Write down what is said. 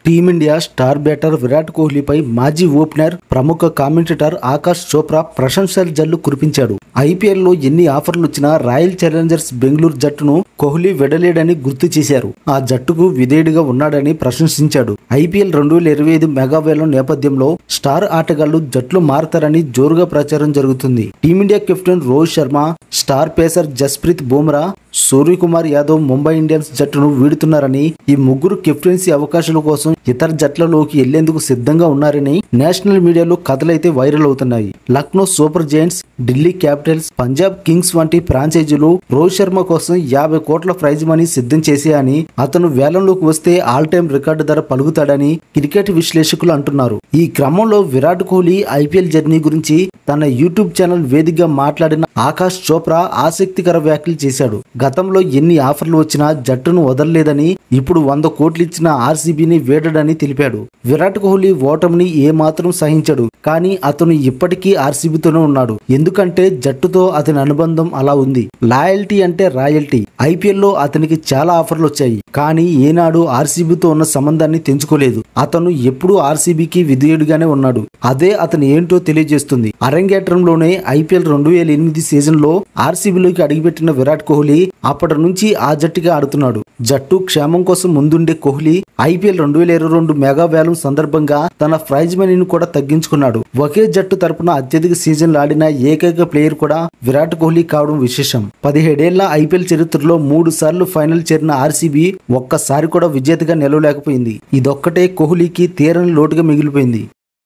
Team India star batter Virat కోహ్లీపై మాజీ opener ప్రముఖ commentator Akash Chopra ప్రశంసల జల్లు కురిపించాడు. ఐపీఎల్లో ఎన్ని ఆఫర్లు వచ్చినా రాయల్ ఛాలెంజర్స్ బెంగళూరు జట్టును కోహ్లీ విడలేడని గుర్తు చేశారు. ఆ జట్టుకు విధేయుడిగా ఉన్నాడని ప్రశంసించాడు. ఐపీఎల్ 2025 మెగా వేలం నేపథ్యంలో స్టార్ ఆటగాళ్లు జట్లు మారతారని జోరుగా ప్రచారం జరుగుతుంది. Team India captain Rohit Sharma, star pacer Jasprit Bumrah, Suryakumar Yadav Mumbai Indians జట్టును వీడుతున్నారని, ఈ ముగ్గురు కెప్టెన్సీ అవకాశాల కోసం ఇతర జట్లలోకి వెళ్లేందుకు సిద్ధంగా ఉన్నారని నేషనల్ మీడియాలో కథలైతే వైరల్ అవుతున్నాయి. Lucknow super Giants, Delhi Capitals, Punjab Kings వంటి ఫ్రాంచైజీలు రోహిత్ శర్మ కోసం 50 కోట్ల ప్రైజ్ మనీ సిద్ధం చేశాయని, అతను వేలంలోకి వస్తే ఆల్ టైమ్ రికార్డు ధర పలుకుతాడని క్రికెట్ విశ్లేషకులు అంటున్నారు. ఈ క్రమంలో విరాట్ కోహ్లీ ఐపీఎల్ జర్నీ గురించి తన యూట్యూబ్ ఛానల్ వేదికగా మాట్లాడిన ఆకాష్ చోప్రా ఆసక్తికర వ్యాఖ్యలు చేశాడు. గతంలో ఎన్ని ఆఫర్లు వచ్చినా జట్టును వదలలేదని, ఇప్పుడు 100 కోట్లు ఇచ్చిన ఆర్సీబీని వీడడని తెలిపాడు. విరాట్ కోహ్లీ ఓటమిని ఏమాత్రం సహించడు, కానీ అతను ఇప్పటికీ ఆర్సీబీతోనే ఉన్నాడు. ఎందుకంటే జట్టుతో అతని అనుబంధం అలా ఉంది. లాయల్టీ అంటే రాయల్టీ. ఐపీఎల్లో అతనికి చాలా ఆఫర్లు వచ్చాయి, కానీ ఏనాడు ఆర్సీబీతో ఉన్న సంబంధాన్ని తెంచుకోలేదు. అతను ఎప్పుడూ ఆర్సీబీకి విధేయుడిగానే ఉన్నాడు. అదే అతను ఏంటో తెలియజేస్తుంది. అరంగేట్రంలోనే ఐపీఎల్ 2008 సీజన్ లో ఆర్సీబీలోకి అడుగుపెట్టిన విరాట్ కోహ్లీ అప్పటి నుంచి ఆ జట్టుగా ఆడుతున్నాడు. జట్టు క్షేమం కోసం ముందుండే కోహ్లీ ఐపీఎల్ 2022 మెగా వేలం సందర్భంగా తన ప్రైజ్ మనీని కూడా తగ్గించుకున్నాడు. ఒకే జట్టు తరపున అత్యధిక సీజన్లు ఆడిన ఏకైక ప్లేయర్ కూడా విరాట్ కోహ్లీ కావడం విశేషం. 17 ఏళ్ల ఐపీఎల్ చరిత్రలో 3 సార్లు ఫైనల్ చేరిన ఆర్సీబీ ఒక్కసారి కూడా విజేతగా నిలవలేకపోయింది. ఇదొక్కటే కోహ్లీకి తీరని లోటుగా మిగిలిపోయింది.